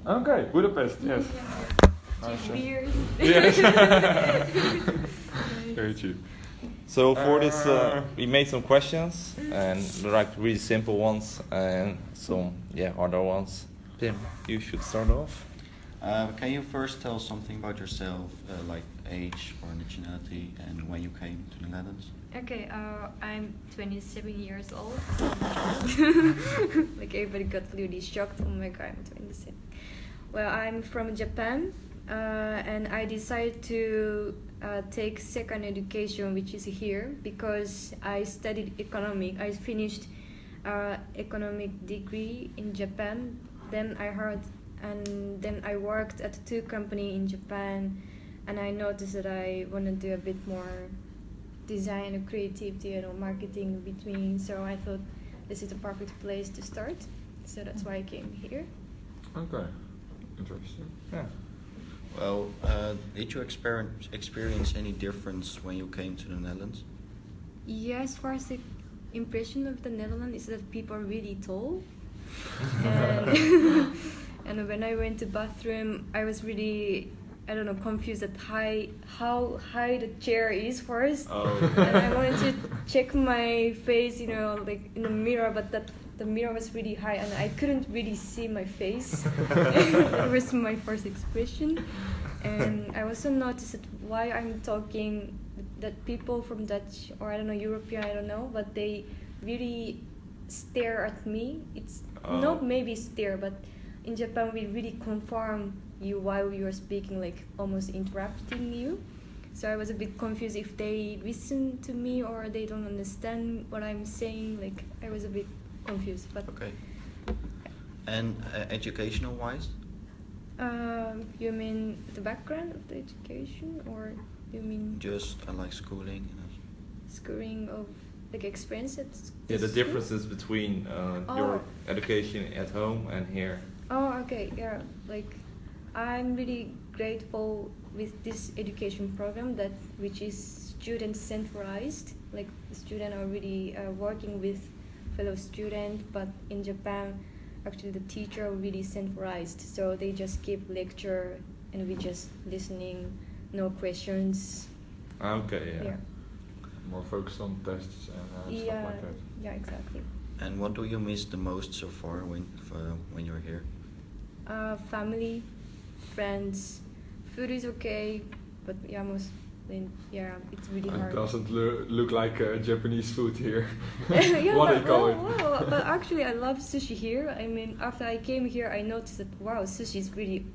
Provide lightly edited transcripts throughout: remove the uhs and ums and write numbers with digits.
Okay, Budapest, yes. Cheap beers. Yes. Very cheap. So for this, we made some questions, and like really simple ones, and some other ones. Pim, you should start off. Can you first tell something about yourself, like age or nationality, and when you came to the Netherlands? Okay, I'm 27 years old. Like everybody got really shocked. Oh my god, I'm 27. Well, I'm from Japan, and I decided to take second education, which is here, because I studied economic. I finished economic degree in Japan. Then I worked at 2 companies in Japan, and I noticed that I want to do a bit more design and creativity and marketing in between. So I thought this is the perfect place to start. So that's why I came here. Okay, interesting. Yeah. Well, did you experience any difference when you came to the Netherlands? Yeah, as far as the impression of the Netherlands is that people are really tall. And when I went to bathroom, I was really, confused at how high the chair is first. Oh. And I wanted to check my face, like in the mirror, but the mirror was really high and I couldn't really see my face. That was my first expression. And I also noticed that why I'm talking, that people from Dutch or European, but they really stare at me. It's not maybe stare, but in Japan we really confirm you while you're speaking, like almost interrupting you. So I was a bit confused if they listen to me or they don't understand what I'm saying. Like I was a bit confused. But okay. And educational wise? You mean the background of the education, or you mean just like schooling? Schooling of like experience at Yeah, the school? differences between your education at home and here. Oh, okay, yeah. Like, I'm really grateful with this education program which is student centralized. Like, the students are really working with fellow students, but in Japan, actually the teacher are really centralized. So they just give lecture and we just listening, no questions. Okay, yeah. More focused on tests and stuff like that. Yeah, exactly. And what do you miss the most so far when you're here? Family, friends. Food is okay, but it's really hard. It doesn't look like Japanese food here. Yeah, what they call it. But actually, I love sushi here. I mean, after I came here, I noticed that sushi is really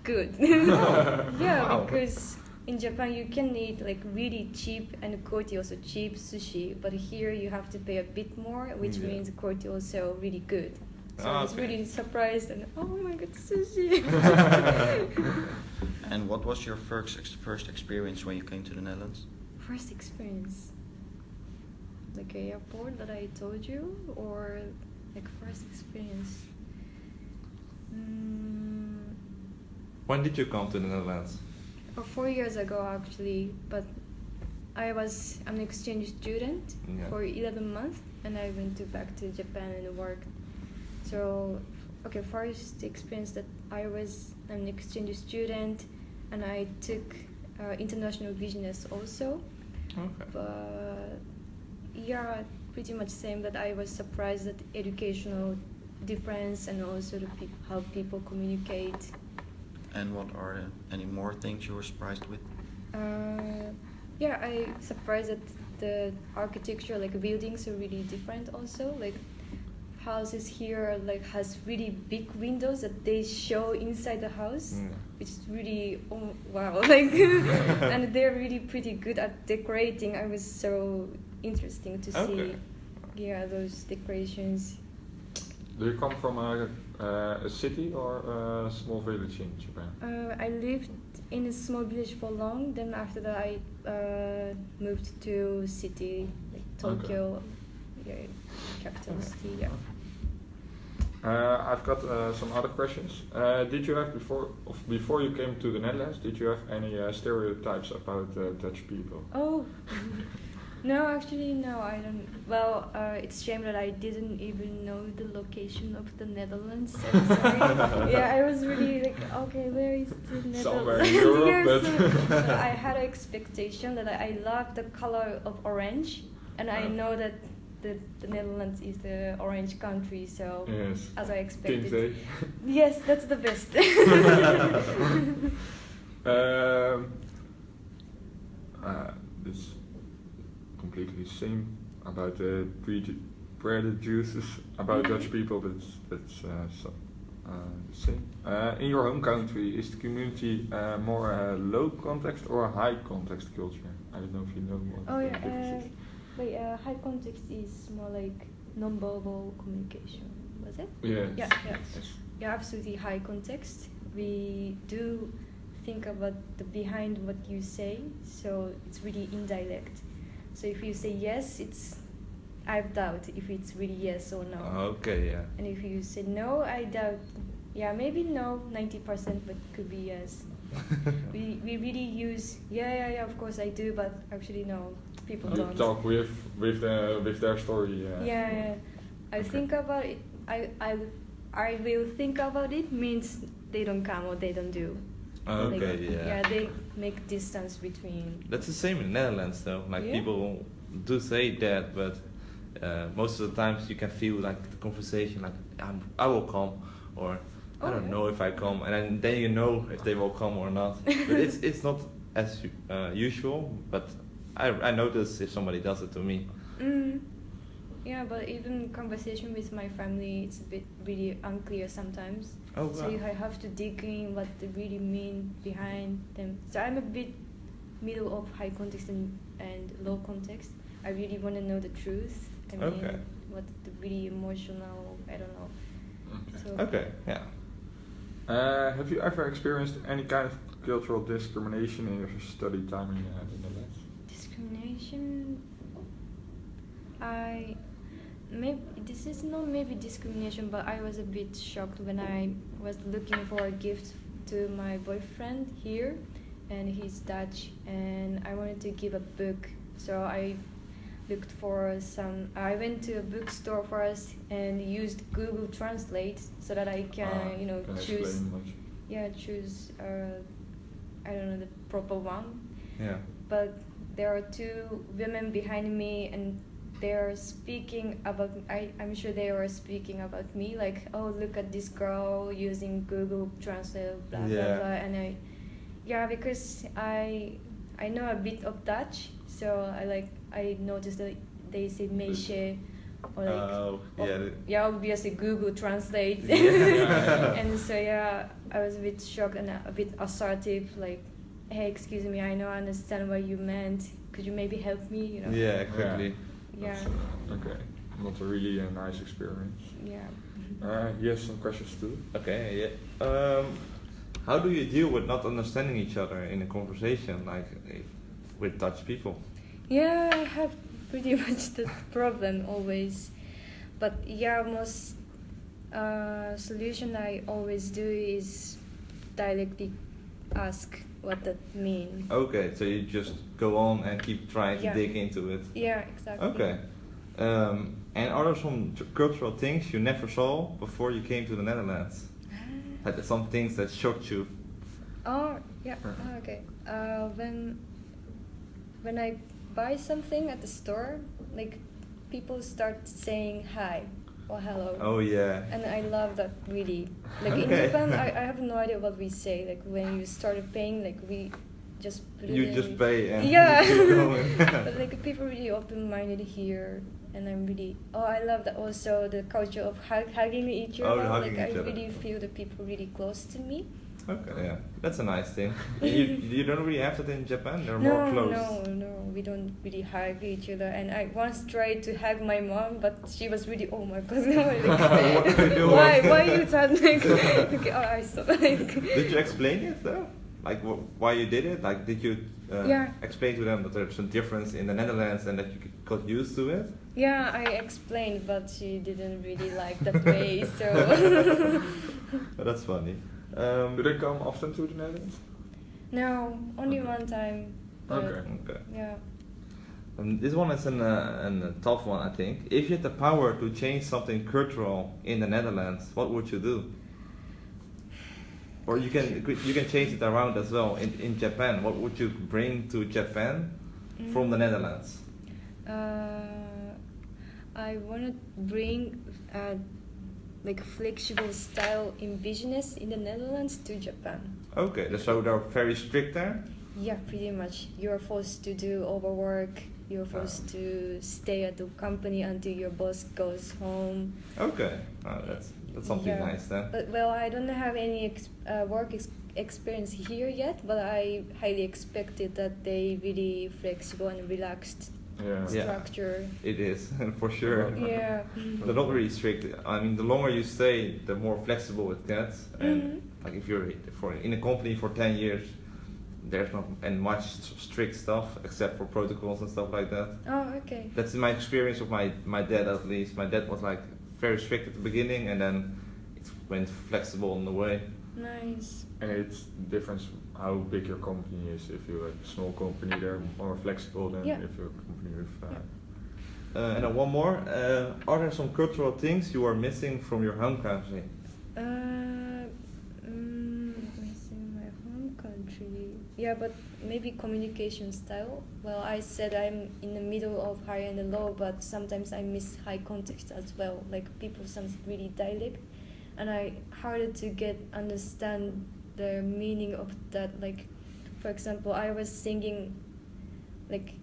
good. Yeah, Wow. because in Japan you can eat like really cheap and quality also cheap sushi, but here you have to pay a bit more, which means quality also really good. So I was really surprised and oh my god, sushi! And what was your first experience when you came to the Netherlands? First experience, like a airport that I told you, or like first experience. When did you come to the Netherlands? 4 years ago actually, but I was an exchange student for 11 months, and I went back to Japan and worked. So, okay, first experience that I was an exchange student, and I took international business also. Okay. But yeah, pretty much same. That I was surprised at educational difference and also how people communicate. And what are any more things you were surprised with? Yeah, I surprised that the architecture, like buildings, are really different. Also, like houses here, like has really big windows that they show inside the house, which is really wow. Like, and they're really pretty good at decorating. I was so interesting to see. Yeah, those decorations. Do you come from a city or a small village in Japan? I lived in a small village for long. Then after that, I moved to city, like Tokyo, capital city. Yeah. I've got some other questions. Did you have before you came to the Netherlands? Did you have any stereotypes about Dutch people? Oh, No, actually, no, I don't. Well, it's a shame that I didn't even know the location of the Netherlands. I'm sorry. Yeah, I was really like, okay, where is the Netherlands? Somewhere in Europe, Yes, but- but I had an expectation that I love the color of orange, and I know that the Netherlands is the orange country, so Yes. as I expected. King's Day. Yes, that's the best. It's completely the same about the prejudices about Dutch people, but it's the same. In your home country, is the community more a low context or a high context culture? I don't know if you know what Oh the yeah, difference is. high context is more like non-verbal communication, was it? Yes. Yeah, yeah. Yes. Yeah, absolutely high context. We do think about the behind what you say, so it's really indirect. So if you say yes, I doubt if it's really yes or no. Okay, yeah. And if you say no, I doubt. Yeah, maybe no, 90%, but could be yes. we really use yeah, of course I do, but actually no, people You don't. talk with their story. Yeah. I Okay. think about it. I will think about it means they don't come or they don't do. Okay, Like, yeah. Yeah, they make distance between. That's the same in the Netherlands, though. Like Yeah. people do say that, but most of the times you can feel like the conversation, like I will come, or I Oh, don't yeah. know if I come, and then you know if they will come or not. But it's not as usual. But I notice if somebody does it to me. Yeah, but even conversation with my family, it's a bit really unclear sometimes. Oh, So wow. I have to dig in what they really mean behind them. So I'm a bit middle of high context and low context. I really want to know the truth. I mean, Okay. what the really emotional, I don't know. Okay. So Okay, yeah. Have you ever experienced any kind of cultural discrimination in your study time in the Netherlands? discrimination, maybe this is not maybe discrimination, but I was a bit shocked when I was looking for a gift to my boyfriend here, and he's Dutch, and I wanted to give a book, so I looked for some. I went to a bookstore first and used Google Translate so that I can, Can choose. explain much? Yeah, choose. I don't know the proper one. Yeah. But there are two women behind me, and they are speaking about. I'm sure they were speaking about me, like, oh, look at this girl using Google Translate, blah Yeah. blah blah, and because I know a bit of Dutch, so I noticed that they say meisje, or Oh, yeah. obviously Google Translate, Yeah. and so I was a bit shocked and a bit assertive, like, hey, excuse me, I don't understand what you meant. Could you maybe help me? Yeah, exactly. Yeah. Okay. Not really a nice experience. Yeah. Yes, some questions too. Okay, yeah. How do you deal with not understanding each other in a conversation, like with Dutch people? Yeah, I have pretty much that problem always. But most solution I always do is directly ask what that mean. Okay, so you just go on and keep trying to Yeah. dig into it. Yeah, exactly. Okay. And are there some cultural things you never saw before you came to the Netherlands? Like some things that shocked you? Oh, yeah. Oh, okay. When I buy something at the store, like, people start saying hi or hello. Oh yeah. And I love that really. Like in Okay. Japan, I have no idea what we say. Like when you started paying, like we just put it You in. just pay and Yeah. you keep going. But like people really open-minded here, and I'm really. Oh, I love that also the culture of hugging each Oh, other. hugging Like each I other. really feel the people really close to me. Okay, yeah, that's a nice thing. You don't really have that in Japan. They're more close. No, we don't really hug each other. And I once tried to hug my mom, but she was really, oh my god, no, like, What are you doing? why you touching? Okay, oh, I saw like. Did you explain it though? Like why you did it? Like did you Yeah. explain to them that there's a difference in the Netherlands and that you got used to it? Yeah, I explained, but she didn't really like that way. So. Oh, that's funny. Do they come often to the Netherlands? No, only Okay. one time. but Okay. Okay. Yeah. This one is a tough one, I think. If you had the power to change something cultural in the Netherlands, what would you do? Or you can change it around as well. In Japan, what would you bring to Japan from the Netherlands? I want to bring like flexible style in business in the Netherlands to Japan. Okay, so they're very strict there? Yeah, pretty much. You're forced to do overwork. You're forced to stay at the company until your boss goes home. Okay, that's something nice then. But, well, I don't have any work experience here yet, but I highly expected that they really flexible and relaxed structure. It is, for sure. Yeah. They're not really strict. I mean, the longer you stay, the more flexible it gets. And like if you're in a company for 10 years, there's not much strict stuff except for protocols and stuff like that. Oh, okay. That's my experience of my dad, at least. My dad was like very strict at the beginning, and then it went flexible on the way. Nice. And it's different how big your company is. If you're a small company, they're more flexible than if you're a company with. And then one more. Are there some cultural things you are missing from your home country? Missing my home country. Yeah, but maybe communication style. Well, I said I'm in the middle of high and low, but sometimes I miss high context as well. Like people sound really dialect, and I harder to understand the meaning of that. Like, for example, I was singing, like,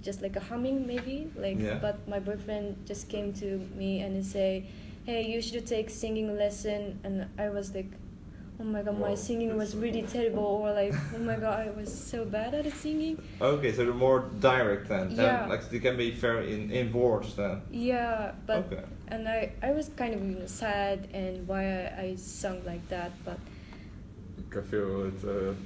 just like a humming maybe, like. Yeah. But my boyfriend just came to me and say, "Hey, you should take singing lesson," and I was like, "Oh my god, my singing was really terrible," or like, "Oh my god, I was so bad at singing." Okay, so they're more direct then. Yeah. Like they can be very in words then. Yeah, but Okay. and I was kind of sad and why I sung like that, but You can feel it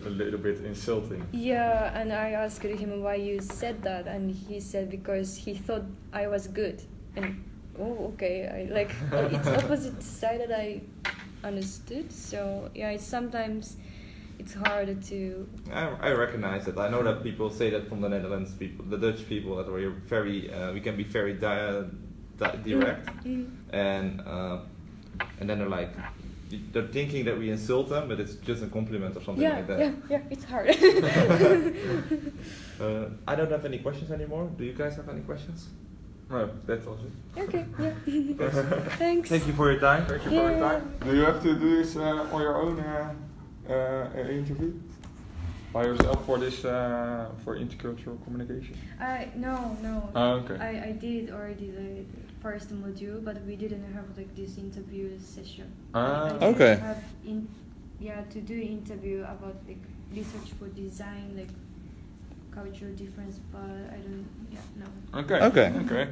a little bit insulting. yeah, and I asked him why you said that, and he said because he thought I was good, and oh okay, I like it's opposite side that I understood. So yeah, sometimes it's harder to. I recognize it. I know that people say that from the Netherlands, the Dutch people, that we're very, we can be very direct, and then they're like, they're thinking that we insult them, but it's just a compliment or something like that. Yeah, it's hard. I don't have any questions anymore. Do you guys have any questions? No, that was it. Okay, yeah. Thanks. Thank you for your time. Thank you for your time. Do you have to do this on your own interview? By yourself for this for intercultural communication? No. Oh, okay. I did already the first module, but we didn't have like this interview session. I didn't Okay. have to do interview about like research for design, like cultural difference, but I don't. Yeah, no. Okay. Okay. Okay.